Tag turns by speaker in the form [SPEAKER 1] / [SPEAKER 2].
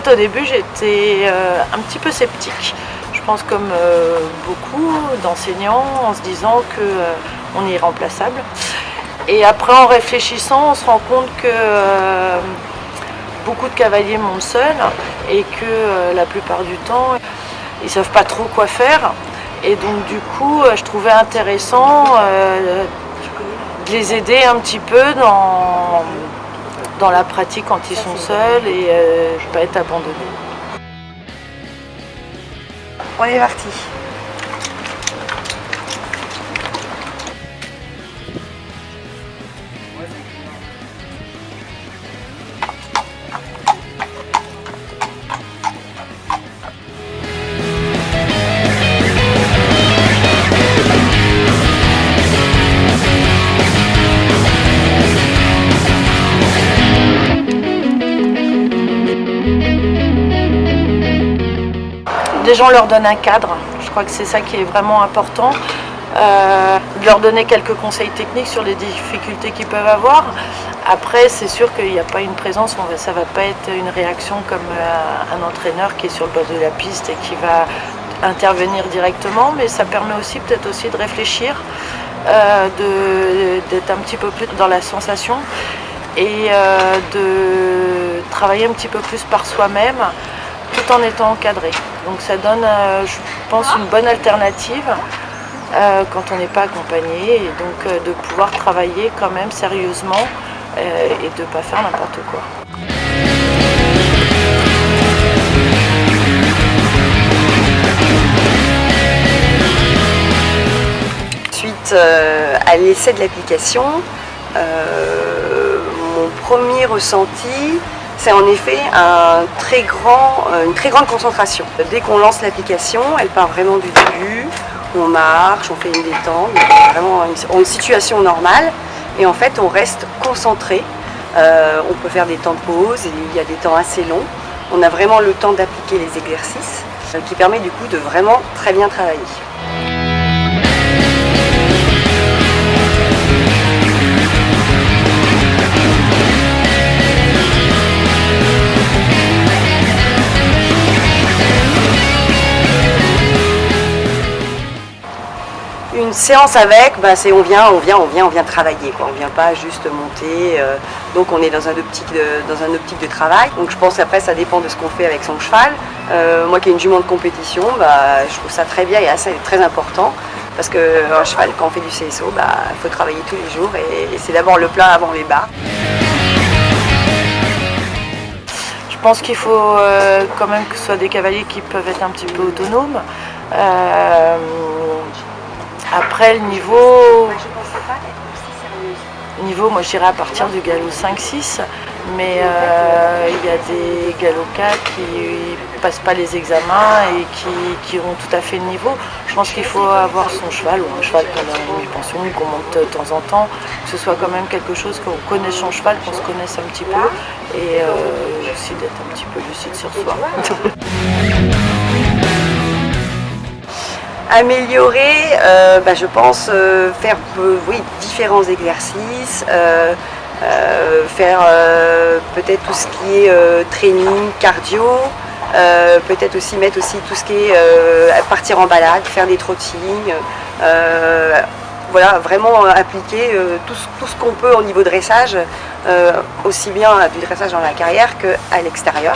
[SPEAKER 1] fait, au début, j'étais un petit peu sceptique. Je pense comme beaucoup d'enseignants, en se disant qu'on est irremplaçable. Et après, en réfléchissant, on se rend compte que beaucoup de cavaliers montent seuls et que la plupart du temps, ils ne savent pas trop quoi faire. Et donc du coup, je trouvais intéressant de les aider un petit peu dans la pratique quand ils sont seuls et ne pas être abandonnés.
[SPEAKER 2] On est parti.
[SPEAKER 1] Déjà, on leur donne un cadre. Je crois que c'est ça qui est vraiment important. De leur donner quelques conseils techniques sur les difficultés qu'ils peuvent avoir. Après, c'est sûr qu'il n'y a pas une présence, ça ne va pas être une réaction comme un entraîneur qui est sur le bord de la piste et qui va intervenir directement, mais ça permet aussi peut-être aussi de réfléchir, d'être un petit peu plus dans la sensation et de travailler un petit peu plus par soi-même tout en étant encadré. Donc ça donne, je pense, une bonne alternative quand on n'est pas accompagné et donc de pouvoir travailler quand même sérieusement et de ne pas faire n'importe quoi.
[SPEAKER 2] Suite à l'essai de l'application, mon premier ressenti, c'est en effet une très grande concentration. Dès qu'on lance l'application, elle part vraiment du début, on marche, on fait une détente, vraiment une situation normale, et en fait on reste concentré. On peut faire des temps de pause, et il y a des temps assez longs. On a vraiment le temps d'appliquer les exercices, qui permet du coup de vraiment très bien travailler. Une séance avec, c'est on vient travailler, quoi. On vient pas juste monter, donc on est dans un optique de travail. Donc je pense après ça dépend de ce qu'on fait avec son cheval. Moi qui ai une jument de compétition, je trouve ça très bien et assez très important parce qu'un cheval quand on fait du CSO, il faut travailler tous les jours et c'est d'abord le plat avant les bas.
[SPEAKER 1] Je pense qu'il faut quand même que ce soit des cavaliers qui peuvent être un petit peu autonomes. Après le niveau, moi je dirais à partir du galop 5-6, mais il y a des galops 4 qui ne passent pas les examens et qui ont tout à fait le niveau. Je pense qu'il faut avoir son cheval ou un cheval qu'on a une pension, qu'on monte de temps en temps, que ce soit quand même quelque chose qu'on connaisse son cheval, qu'on se connaisse un petit peu et aussi d'être un petit peu lucide sur soi.
[SPEAKER 2] Améliorer, je pense faire différents exercices, faire peut-être tout ce qui est training, cardio, peut-être aussi mettre aussi tout ce qui est partir en balade, faire des trottings, voilà, vraiment appliquer tout ce qu'on peut au niveau dressage, aussi bien du dressage dans la carrière qu'à l'extérieur.